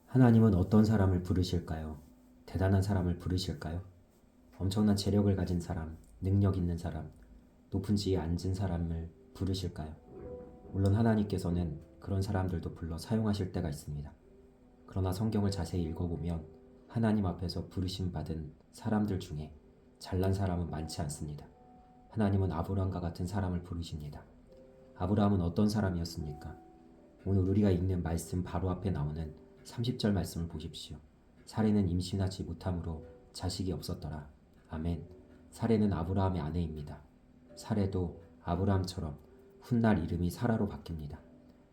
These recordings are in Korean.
하나님은 어떤 사람을 부르실까요? 대단한 사람을 부르실까요? 엄청난 재력을 가진 사람, 능력 있는 사람, 높은 지위에 앉은 사람을 부르실까요? 물론 하나님께서는 그런 사람들도 불러 사용하실 때가 있습니다. 그러나 성경을 자세히 읽어보면 하나님 앞에서 부르심 받은 사람들 중에 잘난 사람은 많지 않습니다. 하나님은 아브라함과 같은 사람을 부르십니다. 아브라함은 어떤 사람이었습니까? 오늘 우리가 읽는 말씀 바로 앞에 나오는 30절 말씀을 보십시오. 사레는 임신하지 못함으로 자식이 없었더라. 아멘. 사레는 아브라함의 아내입니다. 사레도 아브라함처럼 훗날 이름이 사라로 바뀝니다.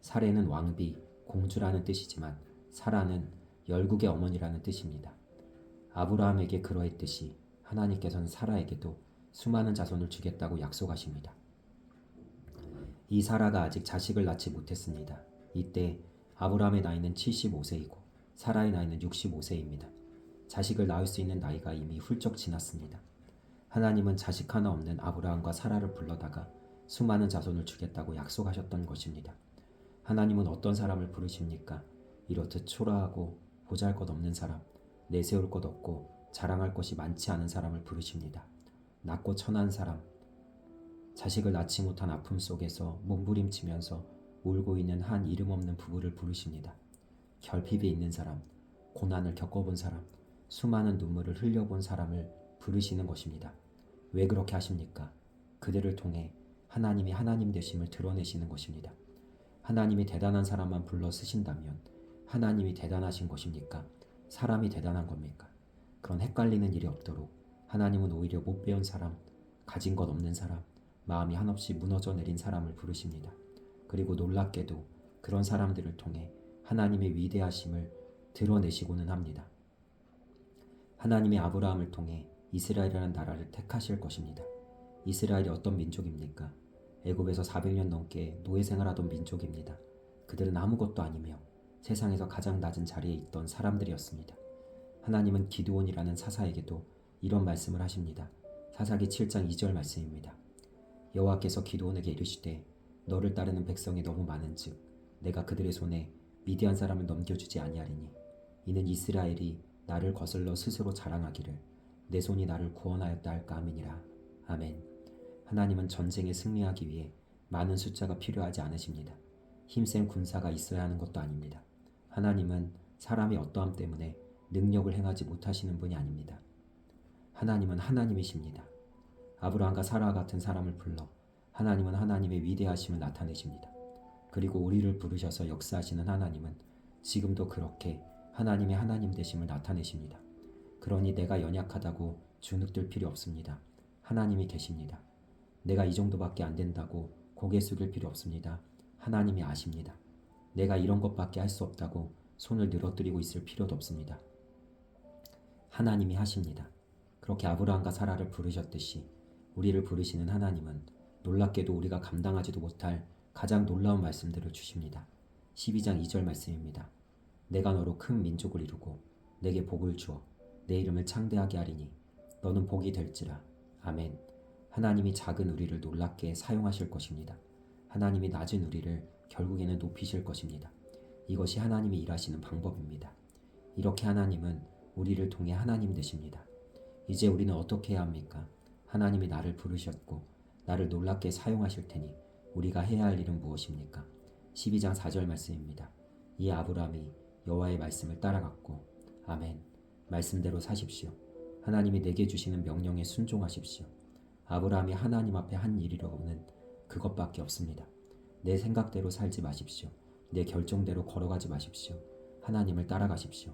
사레는 왕비, 공주라는 뜻이지만 사라는 열국의 어머니라는 뜻입니다. 아브라함에게 그러했듯이 하나님께서는 사라에게도 수많은 자손을 주겠다고 약속하십니다. 이 사라가 아직 자식을 낳지 못했습니다. 이때 아브라함의 나이는 75세이고 사라의 나이는 65세입니다. 자식을 낳을 수 있는 나이가 이미 훌쩍 지났습니다. 하나님은 자식 하나 없는 아브라함과 사라를 불러다가 수많은 자손을 주겠다고 약속하셨던 것입니다. 하나님은 어떤 사람을 부르십니까? 이렇듯 초라하고 보잘것없는 사람, 내세울 것 없고 자랑할 것이 많지 않은 사람을 부르십니다. 낮고 천한 사람, 자식을 낳지 못한 아픔 속에서 몸부림치면서 울고 있는 한 이름 없는 부부를 부르십니다. 결핍이 있는 사람, 고난을 겪어본 사람, 수많은 눈물을 흘려본 사람을 부르시는 것입니다. 왜 그렇게 하십니까? 그들을 통해 하나님이 하나님 되심을 드러내시는 것입니다. 하나님이 대단한 사람만 불러 쓰신다면 하나님이 대단하신 것입니까? 사람이 대단한 겁니까? 그런 헷갈리는 일이 없도록 하나님은 오히려 못 배운 사람, 가진 것 없는 사람, 마음이 한없이 무너져 내린 사람을 부르십니다. 그리고 놀랍게도 그런 사람들을 통해 하나님의 위대하심을 드러내시고는 합니다. 하나님의 아브라함을 통해 이스라엘이라는 나라를 택하실 것입니다. 이스라엘이 어떤 민족입니까? 애굽에서 400년 넘게 노예 생활하던 민족입니다. 그들은 아무것도 아니며 세상에서 가장 낮은 자리에 있던 사람들이었습니다. 하나님은 기드온이라는 사사에게도 이런 말씀을 하십니다. 사사기 7장 2절 말씀입니다. 여호와께서 기드온에게 이르시되 너를 따르는 백성이 너무 많은즉 내가 그들의 손에 미디안 사람을 넘겨주지 아니하리니 이는 이스라엘이 나를 거슬러 스스로 자랑하기를 내 손이 나를 구원하였다 할까 함이니라. 아멘. 하나님은 전쟁에 승리하기 위해 많은 숫자가 필요하지 않으십니다. 힘센 군사가 있어야 하는 것도 아닙니다. 하나님은 사람의 어떠함 때문에 능력을 행하지 못하시는 분이 아닙니다. 하나님은 하나님이십니다. 아브라함과 사라 같은 사람을 불러 하나님은 하나님의 위대하심을 나타내십니다. 그리고 우리를 부르셔서 역사하시는 하나님은 지금도 그렇게 하나님의 하나님 되심을 나타내십니다. 그러니 내가 연약하다고 주눅들 필요 없습니다. 하나님이 계십니다. 내가 이 정도밖에 안 된다고 고개 숙일 필요 없습니다. 하나님이 아십니다. 내가 이런 것밖에 할 수 없다고 손을 늘어뜨리고 있을 필요도 없습니다. 하나님이 하십니다. 그렇게 아브라함과 사라를 부르셨듯이 우리를 부르시는 하나님은 놀랍게도 우리가 감당하지도 못할 가장 놀라운 말씀들을 주십니다. 12장 2절 말씀입니다. 내가 너로 큰 민족을 이루고 내게 복을 주어 내 이름을 창대하게 하리니 너는 복이 될지라. 아멘. 하나님이 작은 우리를 놀랍게 사용하실 것입니다. 하나님이 낮은 우리를 결국에는 높이실 것입니다. 이것이 하나님이 일하시는 방법입니다. 이렇게 하나님은 우리를 통해 하나님 되십니다. 이제 우리는 어떻게 해야 합니까? 하나님이 나를 부르셨고 나를 놀랍게 사용하실 테니 우리가 해야 할 일은 무엇입니까? 12장 4절 말씀입니다. 이 아브라함이 여호와의 말씀을 따라갔고 아멘. 말씀대로 사십시오. 하나님이 내게 주시는 명령에 순종하십시오. 아브라함이 하나님 앞에 한 일이로는 그것밖에 없습니다. 내 생각대로 살지 마십시오. 내 결정대로 걸어가지 마십시오. 하나님을 따라가십시오.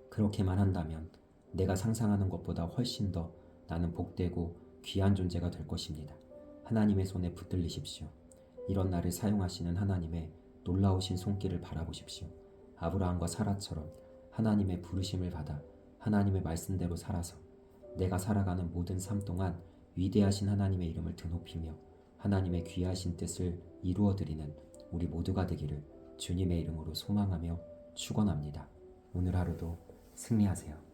그렇게만 한다면 내가 상상하는 것보다 훨씬 더 나는 복되고 귀한 존재가 될 것입니다. 하나님의 손에 붙들리십시오. 이런 나를 사용하시는 하나님의 놀라우신 손길을 바라보십시오. 아브라함과 사라처럼 하나님의 부르심을 받아 하나님의 말씀대로 살아서 내가 살아가는 모든 삶 동안 위대하신 하나님의 이름을 드높이며 하나님의 귀하신 뜻을 이루어드리는 우리 모두가 되기를 주님의 이름으로 소망하며 축원합니다. 오늘 하루도 승리하세요.